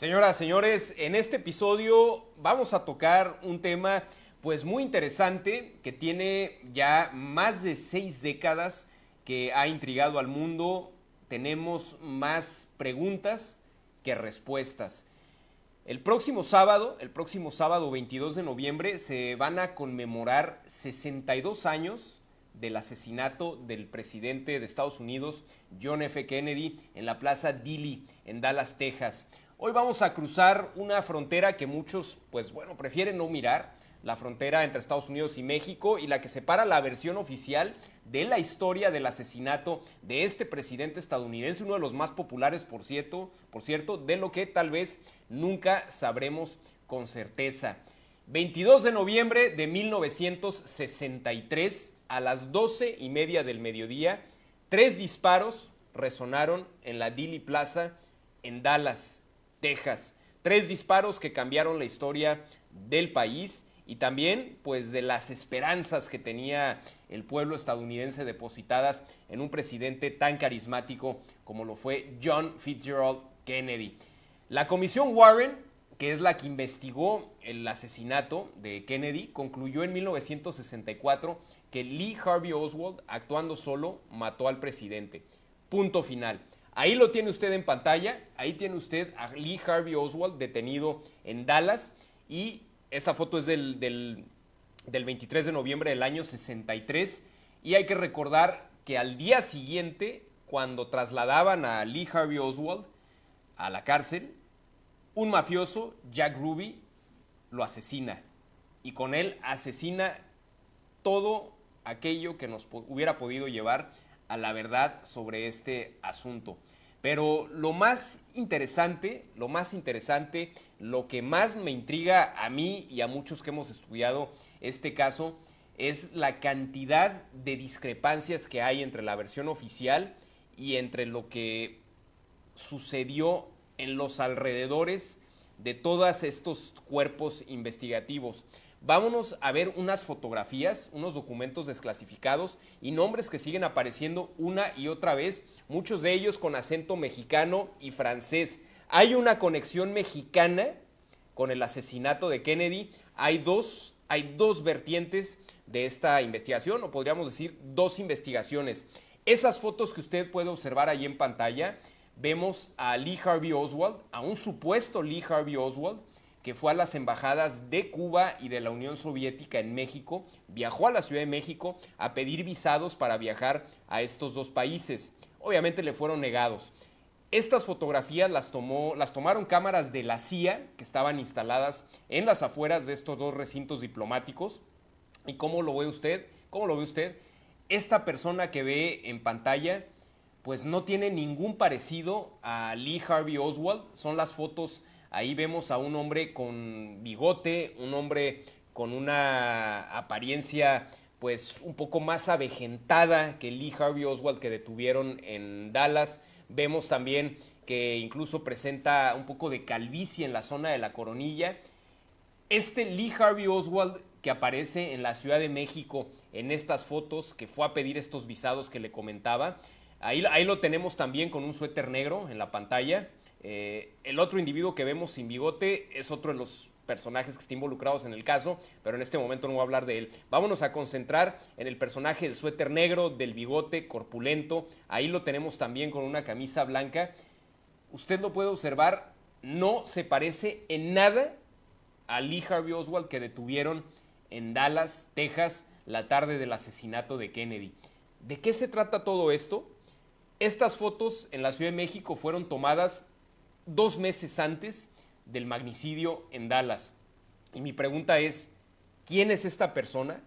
Señoras, señores, en este episodio vamos a tocar un tema pues muy interesante que tiene ya más de 6 décadas que ha intrigado al mundo. Tenemos más preguntas que respuestas. El próximo sábado 22 de noviembre, se van a conmemorar 62 años del asesinato del presidente de Estados Unidos, John F. Kennedy, en la Plaza Dilley, en Dallas, Texas. Hoy vamos a cruzar una frontera que muchos, pues bueno, prefieren no mirar, la frontera entre Estados Unidos y México, y la que separa la versión oficial de la historia del asesinato de este presidente estadounidense, uno de los más populares, por cierto, de lo que tal vez nunca sabremos con certeza. 22 de noviembre de 1963, a las 12:30 del mediodía, 3 disparos resonaron en la Dealey Plaza en Dallas, Texas. 3 disparos que cambiaron la historia del país y también pues de las esperanzas que tenía el pueblo estadounidense depositadas en un presidente tan carismático como lo fue John Fitzgerald Kennedy. La comisión Warren, que es la que investigó el asesinato de Kennedy, concluyó en 1964 que Lee Harvey Oswald, actuando solo, mató al presidente. Punto final. Ahí lo tiene usted en pantalla, ahí tiene usted a Lee Harvey Oswald detenido en Dallas, y esta foto es del 23 de noviembre del año 63, y hay que recordar que al día siguiente, cuando trasladaban a Lee Harvey Oswald a la cárcel, un mafioso, Jack Ruby, lo asesina, y con él asesina todo aquello que nos hubiera podido llevar a la verdad sobre este asunto. Pero lo más interesante, lo que más me intriga a mí y a muchos que hemos estudiado este caso, es la cantidad de discrepancias que hay entre la versión oficial y entre lo que sucedió en los alrededores de todos estos cuerpos investigativos. Vámonos a ver unas fotografías, unos documentos desclasificados y nombres que siguen apareciendo una y otra vez, muchos de ellos con acento mexicano y francés. Hay una conexión mexicana con el asesinato de Kennedy. Hay dos vertientes de esta investigación, o podríamos decir 2 investigaciones. Esas fotos que usted puede observar ahí en pantalla, vemos a Lee Harvey Oswald, a un supuesto Lee Harvey Oswald, que fue a las embajadas de Cuba y de la Unión Soviética en México, viajó a la Ciudad de México a pedir visados para viajar a estos 2 países. Obviamente le fueron negados. Estas fotografías las tomaron cámaras de la CIA que estaban instaladas en las afueras de estos 2 recintos diplomáticos. ¿Y cómo lo ve usted? Esta persona que ve en pantalla pues no tiene ningún parecido a Lee Harvey Oswald. Son las fotos. Ahí vemos a un hombre con bigote, un hombre con una apariencia pues un poco más avejentada que Lee Harvey Oswald que detuvieron en Dallas. Vemos también que incluso presenta un poco de calvicie en la zona de la coronilla. Este Lee Harvey Oswald que aparece en la Ciudad de México en estas fotos, que fue a pedir estos visados que le comentaba, ahí lo tenemos también con un suéter negro en la pantalla. El otro individuo que vemos sin bigote es otro de los personajes que está involucrados en el caso, pero en este momento no voy a hablar de él. Vámonos a concentrar en el personaje del suéter negro, del bigote corpulento. Ahí lo tenemos también con una camisa blanca. Usted lo puede observar, no se parece en nada a Lee Harvey Oswald que detuvieron en Dallas, Texas, la tarde del asesinato de Kennedy. ¿De qué se trata todo esto? Estas fotos en la Ciudad de México fueron tomadas 2 meses antes del magnicidio en Dallas. Y mi pregunta es, ¿quién es esta persona?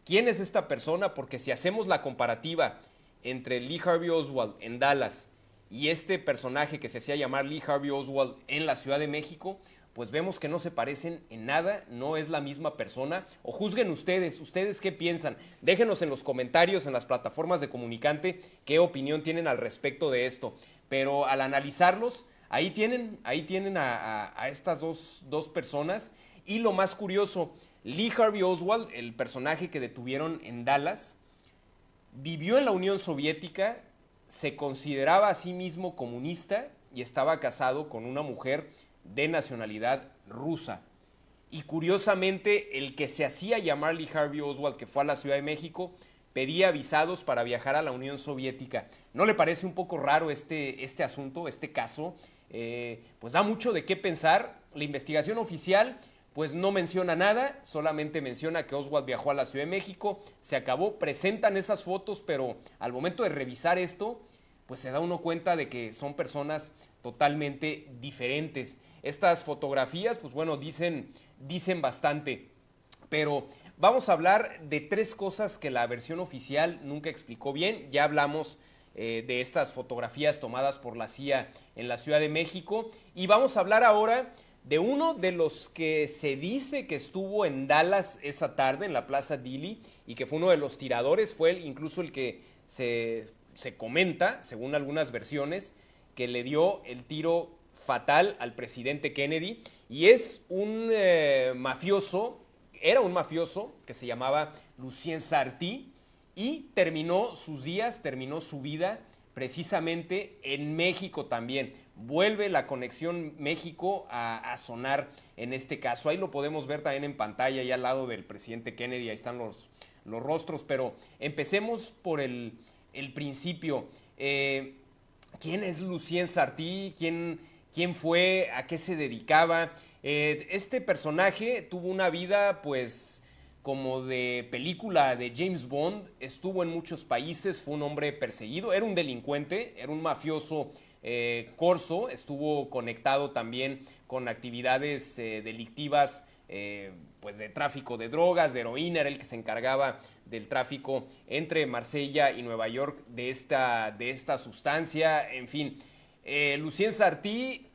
¿Quién es esta persona? Porque si hacemos la comparativa entre Lee Harvey Oswald en Dallas y este personaje que se hacía llamar Lee Harvey Oswald en la Ciudad de México, pues vemos que no se parecen en nada, no es la misma persona. O juzguen ustedes qué piensan. Déjenos en los comentarios, en las plataformas de Comunicante, qué opinión tienen al respecto de esto. Pero al analizarlos, ahí tienen a estas dos personas. Y lo más curioso, Lee Harvey Oswald, el personaje que detuvieron en Dallas, vivió en la Unión Soviética, se consideraba a sí mismo comunista y estaba casado con una mujer de nacionalidad rusa. Y curiosamente, el que se hacía llamar Lee Harvey Oswald, que fue a la Ciudad de México, pedía visados para viajar a la Unión Soviética. ¿No le parece un poco raro este asunto, este caso? Pues da mucho de qué pensar. La investigación oficial pues no menciona nada, solamente menciona que Oswald viajó a la Ciudad de México, se acabó, presentan esas fotos, pero al momento de revisar esto, pues se da uno cuenta de que son personas totalmente diferentes. Estas fotografías, pues bueno, dicen bastante, pero vamos a hablar de tres cosas que la versión oficial nunca explicó bien. Ya hablamos de estas fotografías tomadas por la CIA en la Ciudad de México y vamos a hablar ahora de uno de los que se dice que estuvo en Dallas esa tarde en la Plaza Dili y que fue uno de los tiradores, fue incluso el que se comenta, según algunas versiones, que le dio el tiro fatal al presidente Kennedy, y es un mafioso, era un mafioso que se llamaba Lucien Sartí y terminó sus días, terminó su vida precisamente en México también. Vuelve la conexión México a sonar en este caso. Ahí lo podemos ver también en pantalla, y al lado del presidente Kennedy, ahí están los rostros, pero empecemos por el principio. ¿Quién es Lucien Sartí? ¿Quién fue? ¿A qué se dedicaba? Este personaje tuvo una vida pues como de película de James Bond, estuvo en muchos países, fue un hombre perseguido, era un delincuente, era un mafioso corso, estuvo conectado también con actividades delictivas, pues de tráfico de drogas, de heroína, era el que se encargaba del tráfico entre Marsella y Nueva York de esta sustancia, en fin. Lucien Sartí,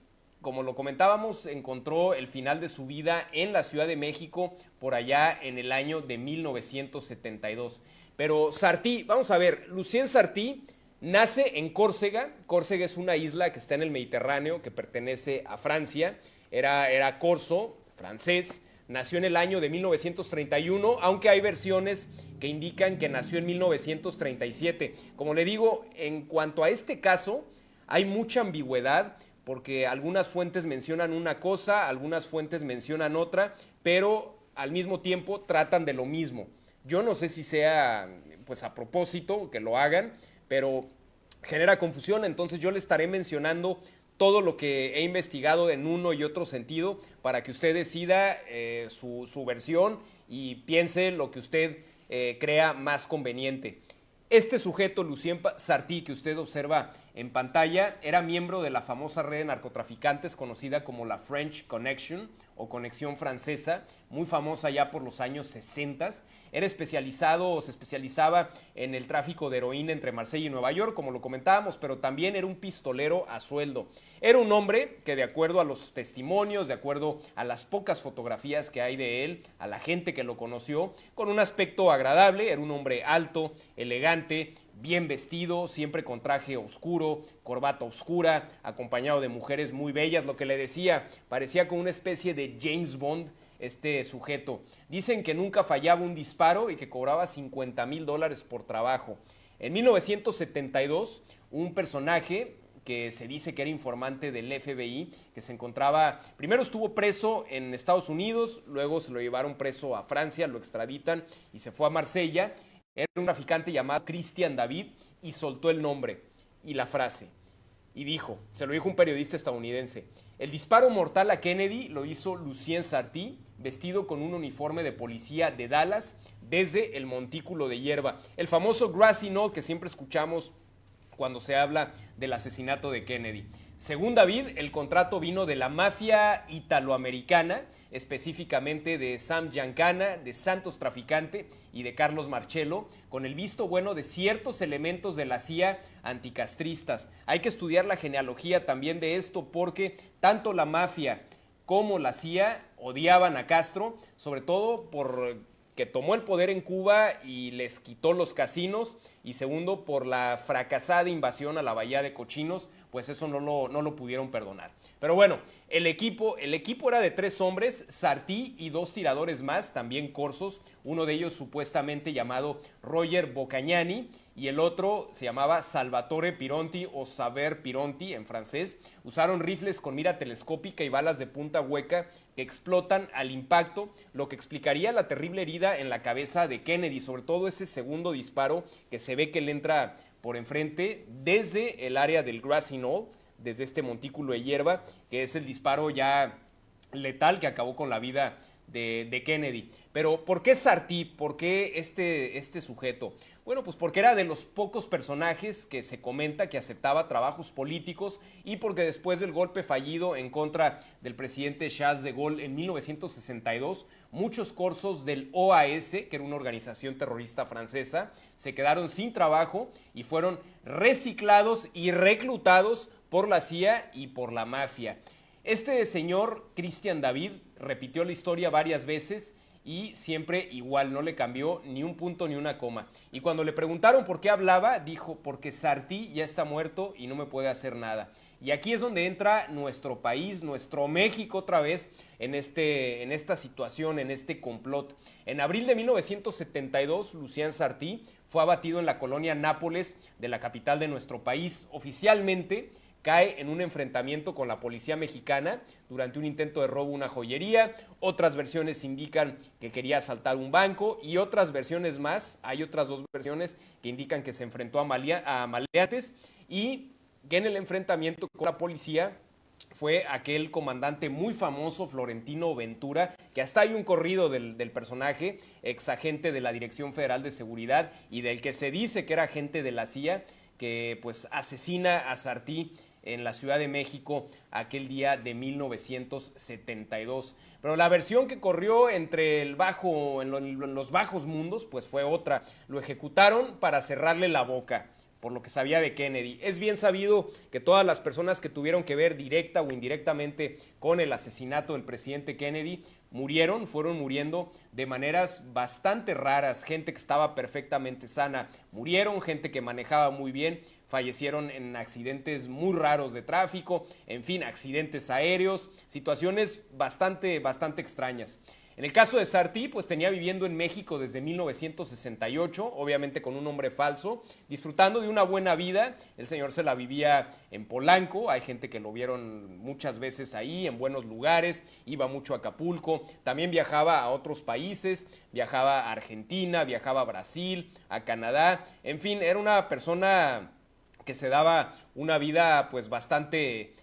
como lo comentábamos, encontró el final de su vida en la Ciudad de México por allá en el año de 1972. Pero Sartí, vamos a ver, Lucien Sartí nace en Córcega. Córcega es una isla que está en el Mediterráneo, que pertenece a Francia. Era corso, francés. Nació en el año de 1931, aunque hay versiones que indican que nació en 1937. Como le digo, en cuanto a este caso, hay mucha ambigüedad, porque algunas fuentes mencionan una cosa, algunas fuentes mencionan otra, pero al mismo tiempo tratan de lo mismo. Yo no sé si sea pues a propósito que lo hagan, pero genera confusión, entonces yo le estaré mencionando todo lo que he investigado en uno y otro sentido para que usted decida su versión y piense lo que usted crea más conveniente. Este sujeto, Lucien Sartí, que usted observa en pantalla, era miembro de la famosa red de narcotraficantes conocida como la French Connection o Conexión Francesa, muy famosa ya por los años 60. Era especializado o se especializaba en el tráfico de heroína entre Marsella y Nueva York, como lo comentábamos, pero también era un pistolero a sueldo. Era un hombre que, de acuerdo a los testimonios, de acuerdo a las pocas fotografías que hay de él, a la gente que lo conoció, con un aspecto agradable, era un hombre alto, elegante, bien vestido, siempre con traje oscuro, corbata oscura, acompañado de mujeres muy bellas, lo que le decía, parecía como una especie de James Bond este sujeto. Dicen que nunca fallaba un disparo y que cobraba $50,000 por trabajo. En 1972, un personaje que se dice que era informante del FBI, que se encontraba, primero estuvo preso en Estados Unidos, luego se lo llevaron preso a Francia, lo extraditan y se fue a Marsella. Era un traficante llamado Christian David y soltó el nombre y la frase. Y dijo, se lo dijo un periodista estadounidense, el disparo mortal a Kennedy lo hizo Lucien Sartí, vestido con un uniforme de policía de Dallas desde el Montículo de Hierba. El famoso Grassy Knoll que siempre escuchamos cuando se habla del asesinato de Kennedy. Según David, el contrato vino de la mafia italoamericana, específicamente de Sam Giancana, de Santos Traficante y de Carlos Marcello, con el visto bueno de ciertos elementos de la CIA anticastristas. Hay que estudiar la genealogía también de esto, porque tanto la mafia como la CIA odiaban a Castro, sobre todo por que tomó el poder en Cuba y les quitó los casinos, y segundo, por la fracasada invasión a la Bahía de Cochinos, pues eso no lo pudieron perdonar. Pero bueno, el equipo era de 3 hombres, Sartí y 2 tiradores más, también corsos, uno de ellos supuestamente llamado Roger Boccagnani y el otro se llamaba Salvatore Pironti o Saver Pironti en francés. Usaron rifles con mira telescópica y balas de punta hueca que explotan al impacto, lo que explicaría la terrible herida en la cabeza de Kennedy, sobre todo ese segundo disparo que se ve que le entra por enfrente desde el área del Grassy Knoll, desde este montículo de hierba, que es el disparo ya letal que acabó con la vida de Kennedy. Pero ¿por qué Sartí? ¿Por qué este sujeto? Bueno, pues porque era de los pocos personajes que se comenta que aceptaba trabajos políticos y porque después del golpe fallido en contra del presidente Charles de Gaulle en 1962, muchos corsos del OAS, que era una organización terrorista francesa, se quedaron sin trabajo y fueron reciclados y reclutados por la CIA y por la mafia. Este señor, Christian David, repitió la historia varias veces y siempre igual, no le cambió ni un punto ni una coma. Y cuando le preguntaron por qué hablaba, dijo, porque Sartí ya está muerto y no me puede hacer nada. Y aquí es donde entra nuestro país, nuestro México otra vez en esta situación, en este complot. En abril de 1972, Lucien Sartí fue abatido en la colonia Nápoles de la capital de nuestro país. Oficialmente cae en un enfrentamiento con la policía mexicana durante un intento de robo a una joyería. Otras versiones indican que quería asaltar un banco y otras versiones más, hay otras 2 versiones que indican que se enfrentó a maleantes y que en el enfrentamiento con la policía fue aquel comandante muy famoso, Florentino Ventura, que hasta hay un corrido del personaje, ex agente de la Dirección Federal de Seguridad y del que se dice que era agente de la CIA, que pues asesina a Sartí en la Ciudad de México aquel día de 1972. Pero la versión que corrió entre en los bajos mundos, pues fue otra. Lo ejecutaron para cerrarle la boca, por lo que sabía de Kennedy. Es bien sabido que todas las personas que tuvieron que ver directa o indirectamente con el asesinato del presidente Kennedy fueron muriendo de maneras bastante raras. Gente que estaba perfectamente sana murieron, gente que manejaba muy bien fallecieron en accidentes muy raros de tráfico, en fin, accidentes aéreos, situaciones bastante extrañas. En el caso de Sartí, pues tenía viviendo en México desde 1968, obviamente con un nombre falso, disfrutando de una buena vida. El señor se la vivía en Polanco, hay gente que lo vieron muchas veces ahí, en buenos lugares, iba mucho a Acapulco, también viajaba a otros países, viajaba a Argentina, viajaba a Brasil, a Canadá, en fin, era una persona que se daba una vida pues bastante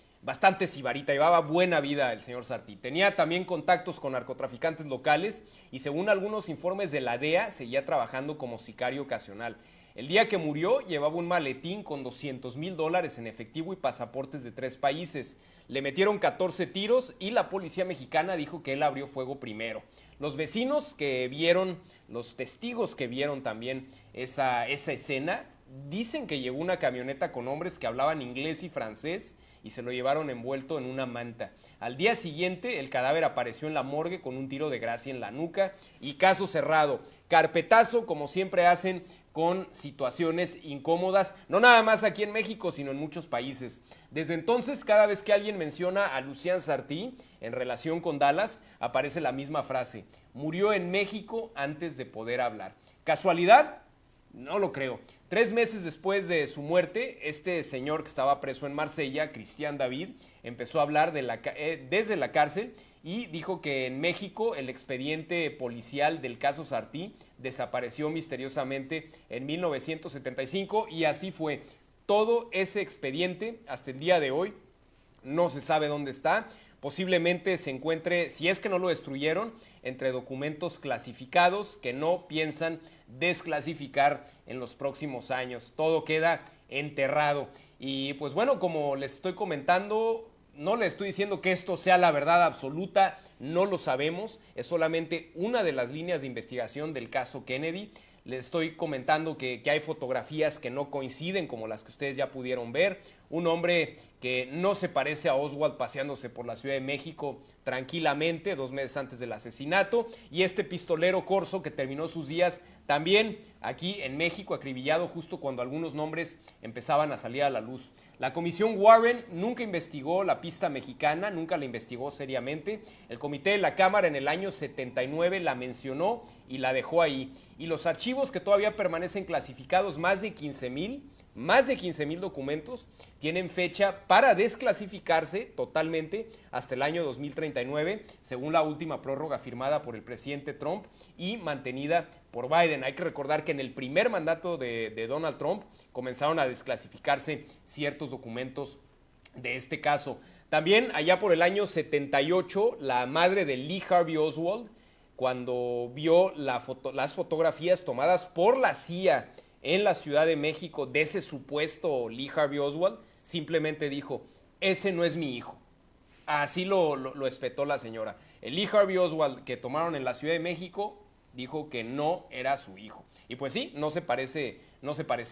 sibarita, llevaba buena vida el señor Sartí. Tenía también contactos con narcotraficantes locales y según algunos informes de la DEA seguía trabajando como sicario ocasional. El día que murió llevaba un maletín con $200,000 en efectivo y pasaportes de 3 países. Le metieron 14 tiros y la policía mexicana dijo que él abrió fuego primero. Los vecinos que vieron, los testigos que vieron también esa escena, dicen que llegó una camioneta con hombres que hablaban inglés y francés y se lo llevaron envuelto en una manta. Al día siguiente, el cadáver apareció en la morgue con un tiro de gracia en la nuca y caso cerrado. Carpetazo, como siempre hacen con situaciones incómodas, no nada más aquí en México, sino en muchos países. Desde entonces, cada vez que alguien menciona a Lucien Sartí en relación con Dallas, aparece la misma frase: murió en México antes de poder hablar. ¿Casualidad? No lo creo. 3 meses después de su muerte, este señor que estaba preso en Marsella, Christian David, empezó a hablar desde la cárcel y dijo que en México el expediente policial del caso Sartí desapareció misteriosamente en 1975 y así fue. Todo ese expediente hasta el día de hoy no se sabe dónde está. Posiblemente se encuentre, si es que no lo destruyeron, entre documentos clasificados que no piensan desclasificar en los próximos años. Todo queda enterrado. Y pues bueno, como les estoy comentando, no les estoy diciendo que esto sea la verdad absoluta, no lo sabemos, es solamente una de las líneas de investigación del caso Kennedy. Les estoy comentando que hay fotografías que no coinciden, como las que ustedes ya pudieron ver. Un hombre que no se parece a Oswald paseándose por la Ciudad de México tranquilamente 2 meses antes del asesinato. Y este pistolero corso que terminó sus días también aquí en México, acribillado justo cuando algunos nombres empezaban a salir a la luz. La comisión Warren nunca investigó la pista mexicana, nunca la investigó seriamente. El comité de la Cámara en el año 79 la mencionó y la dejó ahí. Y los archivos que todavía permanecen clasificados, más de 15,000 documentos, tienen fecha para desclasificarse totalmente hasta el año 2039, según la última prórroga firmada por el presidente Trump y mantenida por Biden. Hay que recordar que en el primer mandato de Donald Trump comenzaron a desclasificarse ciertos documentos de este caso. También allá por el año 78, la madre de Lee Harvey Oswald, cuando vio las fotografías tomadas por la CIA en la Ciudad de México de ese supuesto Lee Harvey Oswald, simplemente dijo: ese no es mi hijo. Así lo espetó la señora. El Lee Harvey Oswald que tomaron en la Ciudad de México dijo que no era su hijo. Y pues sí, no se parece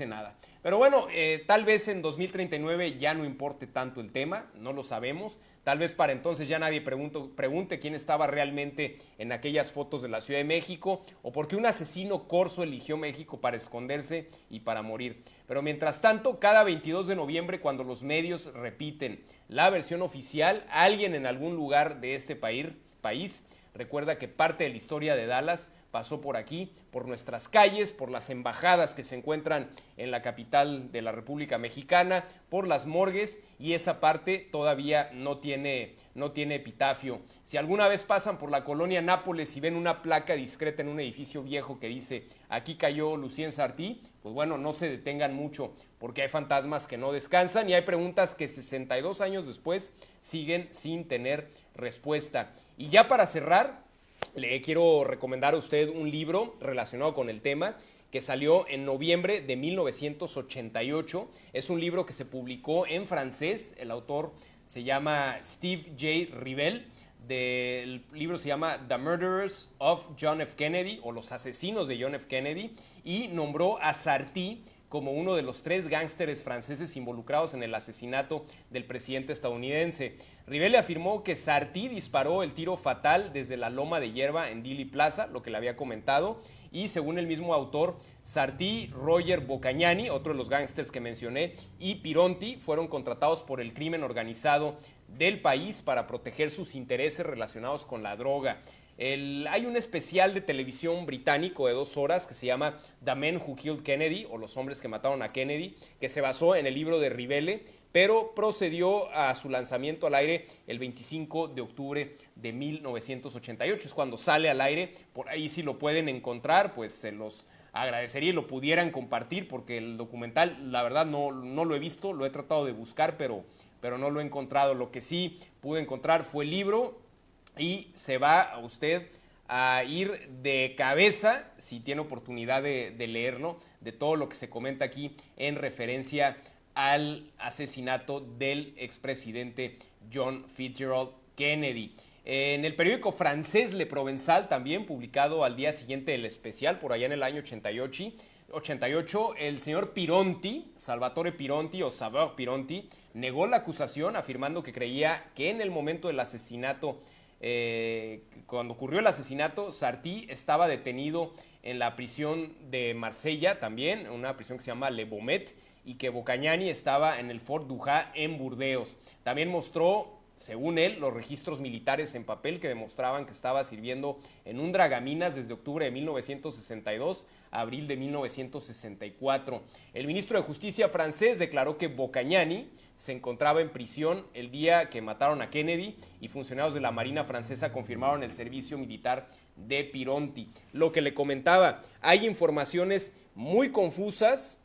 nada. Pero bueno, tal vez en 2039 ya no importe tanto el tema, no lo sabemos. Tal vez para entonces ya nadie pregunte quién estaba realmente en aquellas fotos de la Ciudad de México, o por qué un asesino corso eligió México para esconderse y para morir. Pero mientras tanto, cada 22 de noviembre, cuando los medios repiten la versión oficial, alguien en algún lugar de este país recuerda que parte de la historia de Dallas pasó por aquí, por nuestras calles, por las embajadas que se encuentran en la capital de la República Mexicana, por las morgues, y esa parte todavía no tiene epitafio. Si alguna vez pasan por la colonia Nápoles y ven una placa discreta en un edificio viejo que dice: aquí cayó Lucien Sartí, pues bueno, no se detengan mucho, porque hay fantasmas que no descansan y hay preguntas que 62 años después siguen sin tener respuesta. Y ya para cerrar, le quiero recomendar a usted un libro relacionado con el tema que salió en noviembre de 1988. Es un libro que se publicó en francés. El autor se llama Steve J. Rivell. El libro se llama The Murderers of John F. Kennedy, o Los Asesinos de John F. Kennedy, y nombró a Sartí como uno de los 3 gángsteres franceses involucrados en el asesinato del presidente estadounidense. Rivell afirmó que Sartí disparó el tiro fatal desde la loma de hierba en Dealey Plaza, lo que le había comentado, y según el mismo autor, Sartí, Roger Bocagnani, otro de los gángsters que mencioné, y Pironti fueron contratados por el crimen organizado del país para proteger sus intereses relacionados con la droga. Hay un especial de televisión británico de 2 horas que se llama The Men Who Killed Kennedy, o Los Hombres que Mataron a Kennedy, que se basó en el libro de Rivell, pero procedió a su lanzamiento al aire el 25 de octubre de 1988. Es cuando sale al aire. Por ahí, si lo pueden encontrar, pues se los agradecería y lo pudieran compartir, porque el documental, la verdad, no lo he visto, lo he tratado de buscar, pero no lo he encontrado. Lo que sí pude encontrar fue el libro, y se va a usted a ir de cabeza, si tiene oportunidad de leerlo, de todo lo que se comenta aquí en referencia al asesinato del expresidente John Fitzgerald Kennedy. En el periódico francés Le Provençal, también publicado al día siguiente del especial, por allá en el año 88, el señor Pironti, Salvatore Pironti o Saveur Pironti, negó la acusación, afirmando que creía que en el momento del asesinato, cuando ocurrió el asesinato, Sartí estaba detenido en la prisión de Marsella, también una prisión que se llama Le Baumet, y que Bocagnani estaba en el Fort Dujá en Burdeos. También mostró, según él, los registros militares en papel que demostraban que estaba sirviendo en un dragaminas desde octubre de 1962 a abril de 1964. El ministro de Justicia francés declaró que Bocagnani se encontraba en prisión el día que mataron a Kennedy, y funcionarios de la Marina francesa confirmaron el servicio militar de Pironti. Lo que le comentaba, hay informaciones muy confusas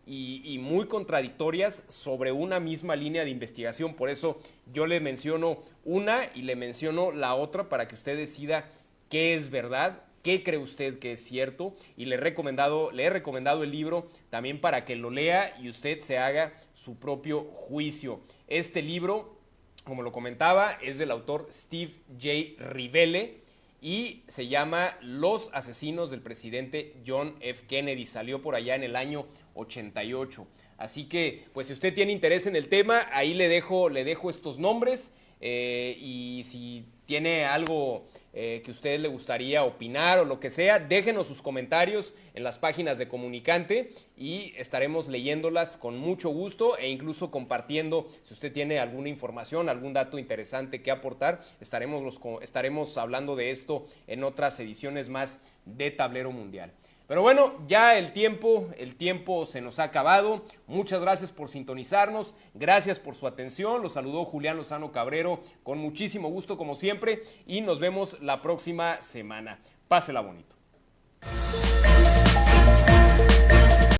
y muy contradictorias sobre una misma línea de investigación. Por eso yo le menciono una y le menciono la otra, para que usted decida qué es verdad, qué cree usted que es cierto, y le he recomendado el libro también para que lo lea y usted se haga su propio juicio. Este libro, como lo comentaba, es del autor Steve J. Rivell y se llama Los Asesinos del presidente John F. Kennedy. Salió por allá en el año 88. Así que, pues si usted tiene interés en el tema, ahí le dejo estos nombres. y si tiene algo que a usted le gustaría opinar o lo que sea, déjenos sus comentarios en las páginas de Comunicante y estaremos leyéndolas con mucho gusto e incluso compartiendo. Si usted tiene alguna información, algún dato interesante que aportar, estaremos hablando de esto en otras ediciones más de Tablero Mundial. Pero bueno, ya el tiempo se nos ha acabado. Muchas gracias por sintonizarnos, gracias por su atención. Los saludó Julián Lozano Cabrero con muchísimo gusto como siempre y nos vemos la próxima semana. Pásela bonito.